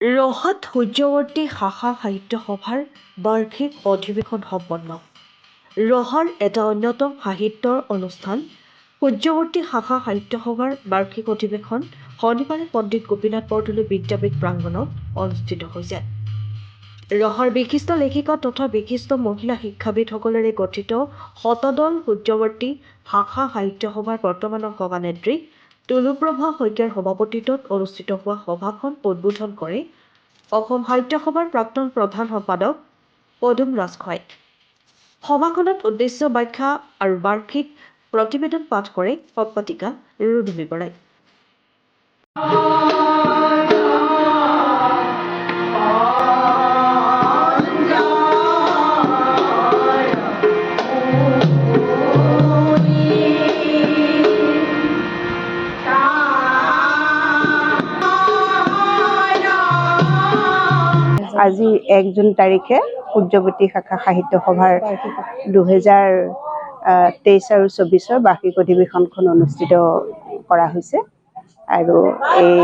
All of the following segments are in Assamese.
ৰহাত সূৰ্যৱৰ্তী শাখা সাহিত্য সভাৰ বাৰ্ষিক অধিৱেশন সম্পন্ন। ৰহাৰ এটা অন্যতম সাহিত্যৰ অনুষ্ঠান সূৰ্যৱৰ্তী শাখা সাহিত্য সভাৰ বাৰ্ষিক অধিৱেশন শনিবাৰে পণ্ডিত গোপীনাথ বৰদলৈ বিদ্যাপীঠ প্ৰাংগণত অনুষ্ঠিত হৈছে। ৰহাৰ বিশিষ্ট লেখিকা তথা বিশিষ্ট মহিলা শিক্ষাবিদসকলেৰে গঠিত শতদল সূৰ্যৱৰ্তী শাখা সাহিত্য সভাৰ বৰ্তমানৰ সভানেত্ৰী তুলুপ্ৰভা শইকীয়াৰ সভাপতিত্বত অনুষ্ঠিত হোৱা সভাখন উদ্বোধন কৰে অসম সাহিত্য সভাৰ প্ৰাক্তন প্ৰধান সম্পাদক পদুম ৰাজখোৱাই। সভাখনত উদ্দেশ্য ব্যাখ্যা আৰু বাৰ্ষিক প্ৰতিবেদন পাঠ কৰে সম্পাদিকা ৰুণুমী বৰাই। আজি 1 জুন তাৰিখে সূৰ্যৱতী শাখা সাহিত্য সভাৰ 2023 আৰু 24 বাৰ্ষিক অধিৱেশনখন অনুষ্ঠিত কৰা হৈছে আৰু এই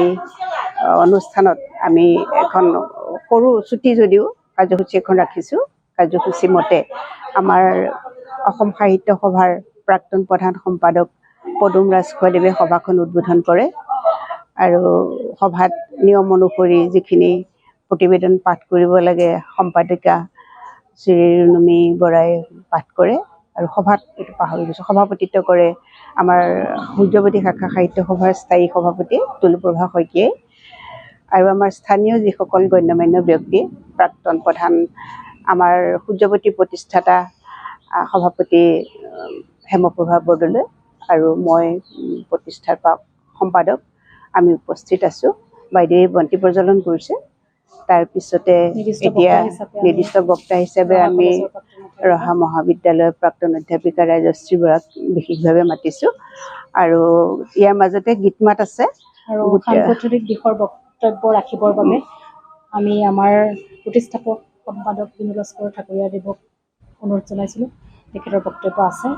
অনুষ্ঠানত আমি এখন সৰু ছুটি যদিও কাৰ্যসূচী এখন ৰাখিছোঁ। কাৰ্যসূচী মতে আমাৰ অসম সাহিত্য সভাৰ প্ৰাক্তন প্ৰধান সম্পাদক পদুম ৰাজখোৱাদেৱে সভাখন উদ্বোধন কৰে আৰু সভাত নিয়ম অনুসৰি যিখিনি প্ৰতিবেদন পাঠ কৰিব লাগে সম্পাদিকা শ্ৰী ৰুণুমী বৰাই পাঠ কৰে আৰু সভাত এইটো পাহৰি গৈছোঁ সভাপতিত্ব কৰে আমাৰ সূৰ্যৱতী শাখা সাহিত্য সভাৰ স্থায়ী সভাপতি তুলুপ্ৰভা শইকীয়াই আৰু আমাৰ স্থানীয় যিসকল গণ্যমান্য ব্যক্তি প্ৰাক্তন প্ৰধান আমাৰ সূৰ্যৱতী প্ৰতিষ্ঠাতা সভাপতি হেমপ্ৰভা বৰদলৈ আৰু মই প্ৰতিষ্ঠাৰ সম্পাদক আমি উপস্থিত আছোঁ। বাইদেৱে বন্তি প্ৰজ্বলন কৰিছে। তাৰপিছতে এতিয়া নিৰ্দিষ্ট বক্তা হিচাপে আমি ৰহা মহাবিদ্যালয়ৰ প্ৰাক্তন অধ্যাপিকা ৰাজশ্ৰী বৰাক বিশেষভাৱে মাতিছোঁ আৰু ইয়াৰ মাজতে গীত মাত আছে আৰু সাংগঠনিক দিশৰ বক্তব্য ৰাখিবৰ বাবে আমি আমাৰ প্ৰতিষ্ঠাপক সম্পাদক বিনোদ ঠাকুৰীয়াদেৱক অনুৰোধ জনাইছিলোঁ। তেখেতৰ বক্তব্য আছে।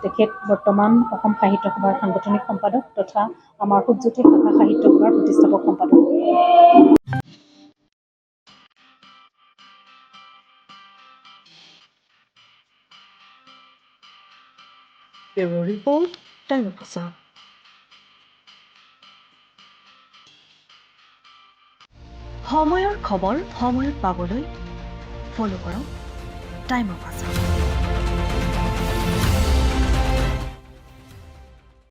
তেখেত বৰ্তমান অসম সাহিত্য সভাৰ সাংগঠনিক সম্পাদক তথা আমাৰ সূৰ্যৱতী শাখা সাহিত্য সভাৰ প্ৰতিষ্ঠাপক সম্পাদক। Report time officer. সময়ৰ খবৰ সময়ত পাবলৈ ফ'ল' কৰক টাইম অফিচাৰ।